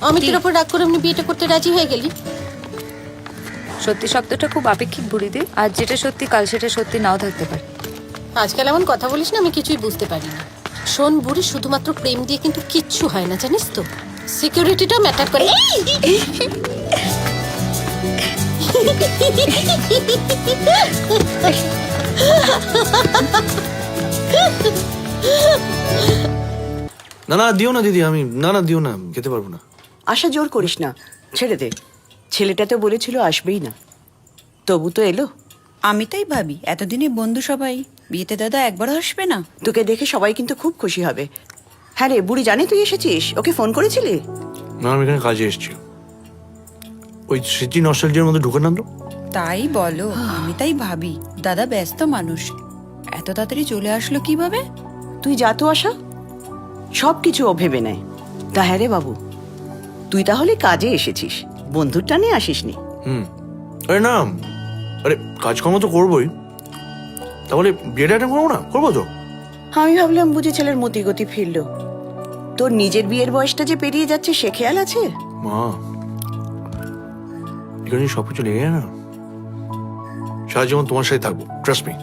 অমিতের ওপর রাগ করে এমনি বিয়েটা করতে রাজি হয়ে গেলি? সত্যি শব্দটা খুব আপেক্ষিক বুড়িদি, আজ যেটা সত্যি কাল সেটা সত্যি নাও থাকতে পারে। আজকাল এমন কথা বলিস না, আমি কিছুই বুঝতে পারি না। শোন বুড়ি, শুধুমাত্র প্রেম দিয়ে কিন্তু কিচ্ছু হয় না, জানিস তো। সিকিউরিটিটা ম্যাটার করে। না না দিও না দিদি, আমি না না দিও না, খেতে পারবো না। আশা জোর করিস না, ছেড়ে দে। ছেলেটা তো বলেছিল আসবেই না, তবু তো এলো। আমি তাই ভাবি, এতদিনে বন্ধু সবাই, বিয়েতে দাদা একবারও আসবে না? তোকে দেখে সবাই কিন্তু খুব খুশি হবে। হ্যাঁ রে, বুড়ি জানে তুই এসেছিস? ওকে ফোন করেছিলি? না, আমি এখানে কাজে এসেছি। ওই স্মৃতি নস্টালজিয়ার মধ্যে ঢুকে নাম তো। তাই বলো, আমি তাই ভাবি দাদা ব্যস্ত মানুষ, এত তাড়াতাড়ি চলে আসলো কিভাবে? তুই যা তো আশা, সব কিছু ও ভেবে নেয়। তা হ্যাঁ রে বাবু, তুই তাহলে কাজে এসেছিস, বন্ধুর টানে আসিসনি? আরে না, আরে কাজকর্ম তো করবোই, তাহলে বিয়েটা অ্যাটেন্ড করবো না? করবো তো। আমি ভাবলাম বুঝি ছেলের মতিগতি ফিরল। তোর নিজের বিয়ের বয়সটা যে পেরিয়ে যাচ্ছে সে খেয়াল আছে? মা, এখানে সবকিছু লেগে যায় না, সারা জীবন তোমার সাথে থাকবো, ট্রাস্ট মি।